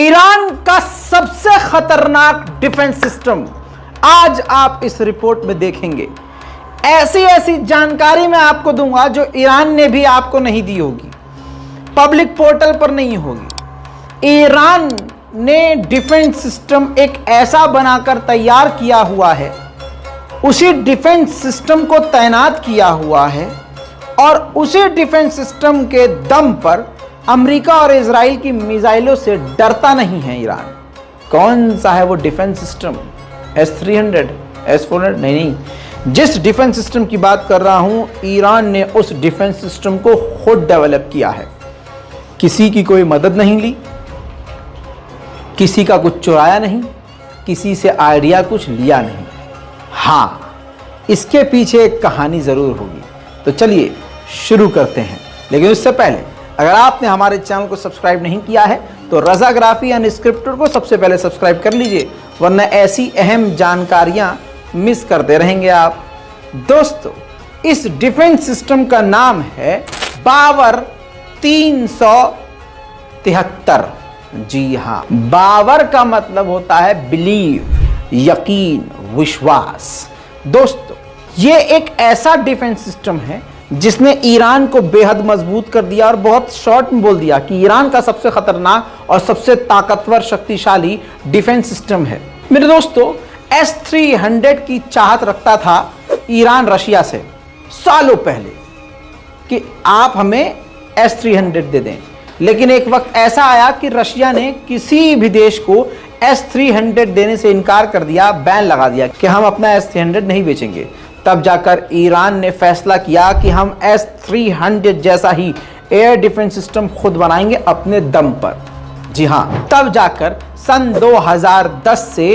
Iran का सबसे खतरनाक डिफेंस सिस्टम आज आप इस रिपोर्ट में देखेंगे। ऐसी ऐसी जानकारी मैं आपको दूंगा जो ईरान ने भी आपको नहीं दी होगी, पब्लिक पोर्टल पर नहीं होगी। ईरान ने डिफेंस सिस्टम एक ऐसा बनाकर तैयार किया हुआ है, उसी डिफेंस सिस्टम को तैनात किया हुआ है और उसी डिफेंस सिस्टम के दम पर अमेरिका और इजराइल की मिसाइलों से डरता नहीं है ईरान। कौन सा है वो डिफेंस सिस्टम? S-300, S-400? नहीं, जिस डिफेंस सिस्टम की बात कर रहा हूं, ईरान ने उस डिफेंस सिस्टम को खुद डेवलप किया है। किसी की कोई मदद नहीं ली, किसी का कुछ चुराया नहीं, किसी से आइडिया कुछ लिया नहीं। हाँ, इसके पीछे एक कहानी जरूर होगी। तो चलिए शुरू करते हैं, लेकिन उससे पहले अगर आपने हमारे चैनल को सब्सक्राइब नहीं किया है तो रजाग्राफी अनस्क्रिप्टेड को सबसे पहले सब्सक्राइब कर लीजिए, वरना ऐसी अहम जानकारियां मिस करते रहेंगे आप। दोस्तों, इस डिफेंस सिस्टम का नाम है बावर 373। जी हाँ, बावर का मतलब होता है बिलीव, यकीन, विश्वास। दोस्तों, ये एक ऐसा डिफेंस सिस्टम है जिसने ईरान को बेहद मजबूत कर दिया और बहुत शॉर्ट में बोल दिया कि ईरान का सबसे खतरनाक और सबसे ताकतवर शक्तिशाली डिफेंस सिस्टम है। मेरे दोस्तों, S-300 की चाहत रखता था ईरान रशिया से सालों पहले कि आप हमें S-300 दे दें, लेकिन एक वक्त ऐसा आया कि रशिया ने किसी भी देश को S-300 देने से इनकार कर दिया, बैन लगा दिया कि हम अपना S-300 नहीं बेचेंगे। तब जाकर ईरान ने फैसला किया कि हम S-300 जैसा ही एयर डिफेंस सिस्टम खुद बनाएंगे अपने दम पर। जी हाँ, तब जाकर सन 2010 से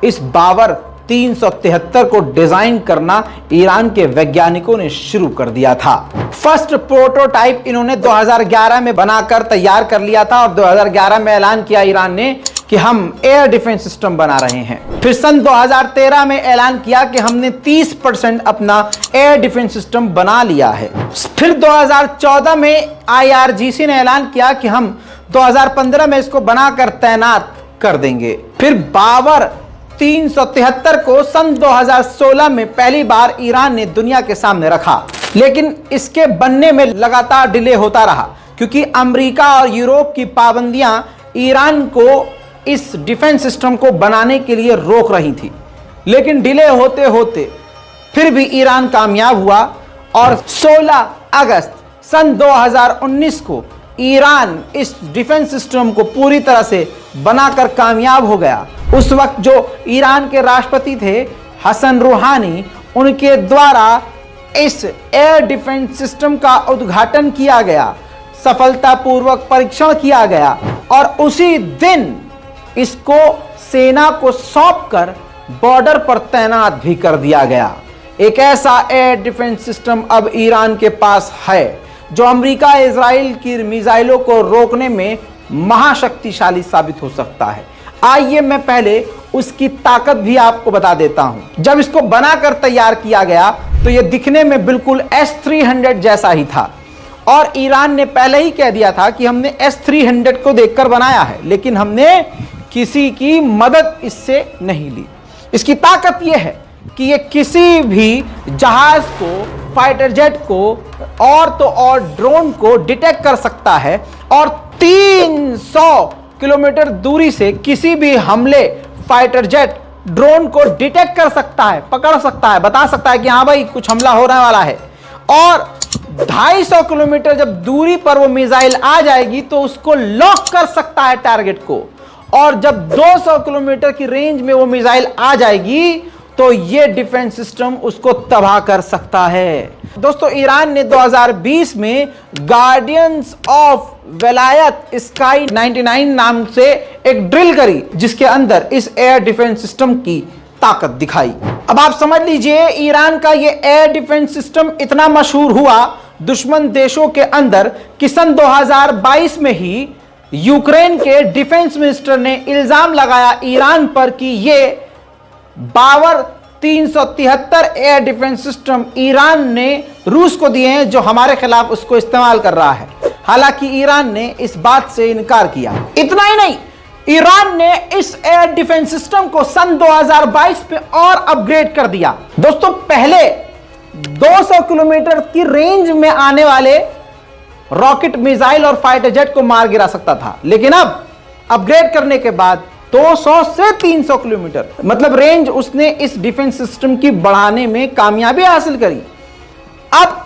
इस बावर 373 को डिजाइन करना ईरान के वैज्ञानिकों ने शुरू कर दिया था। फर्स्ट प्रोटोटाइप इन्होंने 2011 में बनाकर तैयार कर लिया था और 2011 में ऐलान किया ईरान ने कि हम एयर डिफेंस सिस्टम बना रहे हैं। फिर सन 2013 में ऐलान किया कि हमने 30% अपना एयर डिफेंस सिस्टम बना लिया है। फिर 2014 में IRGC ने ऐलान किया कि हम 2015 में इसको बनाकर तैनात कर देंगे। फिर बावर 373 को सन 2016 में पहली बार ईरान ने दुनिया के सामने रखा, लेकिन इसके बनने में लगातार डिले होता रहा क्योंकि अमेरिका और यूरोप की पाबंदियां ईरान को इस डिफेंस सिस्टम को बनाने के लिए रोक रही थी। लेकिन डिले होते होते फिर भी ईरान कामयाब हुआ और 16 अगस्त सन 2019 को ईरान इस डिफेंस सिस्टम को पूरी तरह से बनाकर कामयाब हो गया। उस वक्त जो ईरान के राष्ट्रपति थे हसन रूहानी, उनके द्वारा इस एयर डिफेंस सिस्टम का उद्घाटन किया गया, सफलतापूर्वक परीक्षण किया गया और उसी दिन इसको सेना को सौंपकर बॉर्डर पर तैनात भी कर दिया गया। एक ऐसा एयर डिफेंस सिस्टम अब ईरान के पास है जो अमेरिका इजराइल की मिसाइलों को रोकने में महाशक्तिशाली साबित हो सकता है। आइए मैं पहले उसकी ताकत भी आपको बता देता हूं। जब इसको बनाकर तैयार किया गया तो यह दिखने में बिल्कुल S-300 जैसा ही था और ईरान ने पहले ही कह दिया था कि हमने S-300 को देखकर बनाया है, लेकिन हमने किसी की मदद इससे नहीं ली। इसकी ताकत यह है कि यह किसी भी जहाज को, फाइटर जेट को और तो और ड्रोन को डिटेक्ट कर सकता है और 300 किलोमीटर दूरी से किसी भी हमले फाइटर जेट ड्रोन को डिटेक्ट कर सकता है, पकड़ सकता है, बता सकता है कि हाँ भाई कुछ हमला होने वाला है। और 250 किलोमीटर जब दूरी पर वो मिसाइल आ जाएगी तो उसको लॉक कर सकता है टारगेट को, और जब 200 किलोमीटर की रेंज में वो मिसाइल आ जाएगी तो ये डिफेंस सिस्टम उसको तबाह कर सकता है। दोस्तों, ईरान ने 2020 में गार्डियंस ऑफ वेलायत स्काई 99 नाम से एक ड्रिल करी जिसके अंदर इस एयर डिफेंस सिस्टम की ताकत दिखाई। अब आप समझ लीजिए, ईरान का ये एयर डिफेंस सिस्टम इतना मशहूर हुआ दुश्मन देशों के अंदर कि सन 2022 में ही यूक्रेन के डिफेंस मिनिस्टर ने इल्जाम लगाया ईरान पर कि ये बावर 373 एयर डिफेंस सिस्टम ईरान ने रूस को दिए हैं जो हमारे खिलाफ उसको इस्तेमाल कर रहा है। हालांकि ईरान ने इस बात से इनकार किया। इतना ही नहीं, ईरान ने इस एयर डिफेंस सिस्टम को सन 2022 में और अपग्रेड कर दिया। दोस्तों, पहले 200 किलोमीटर की रेंज में आने वाले रॉकेट, मिसाइल और फाइटर जेट को मार गिरा सकता था, लेकिन अब अपग्रेड करने के बाद 200 से 300 किलोमीटर मतलब रेंज उसने इस डिफेंस सिस्टम की बढ़ाने में कामयाबी हासिल करी। अब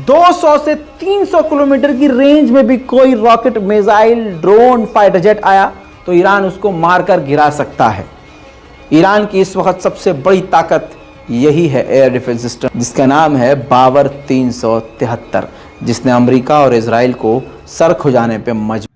200 से 300 किलोमीटर की रेंज में भी कोई rocket, missile, drone, fighter jet आया तो ईरान उसको मारकर गिरा सकता है। ईरान की इस वक्त सबसे बड़ी ताकत यही है एयर डिफेंस सिस्टम, जिसका नाम है बावर 373, जिसने अमेरिका और इजराइल को सर खुजाने पे मजबूर।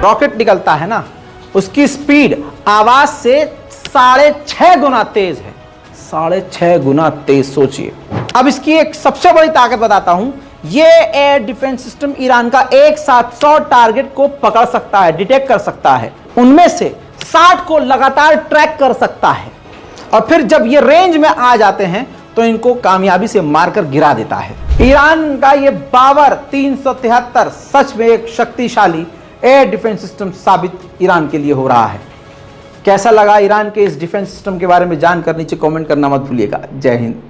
रॉकेट निकलता है ना, उसकी स्पीड आवाज से 6.5 गुना तेज है। 6.5 गुना तेज, सोचिए। अब इसकी एक सबसे बड़ी ताकत बताता हूं। ये एयर डिफेंस सिस्टम ईरान का एक साथ 100 टारगेट को पकड़ सकता है, डिटेक्ट कर सकता है। उनमें से 60 को लगातार ट्रैक कर सकता है और फिर जब ये रेंज में आ जाते हैं तो इनको कामयाबी से मारकर गिरा देता है। ईरान का ये बावर 373 सच में एक शक्तिशाली एयर डिफेंस सिस्टम साबित ईरान के लिए हो रहा है। कैसा लगा ईरान के इस डिफेंस सिस्टम के बारे में जानकर नीचे कमेंट करना मत भूलिएगा। जय हिंद।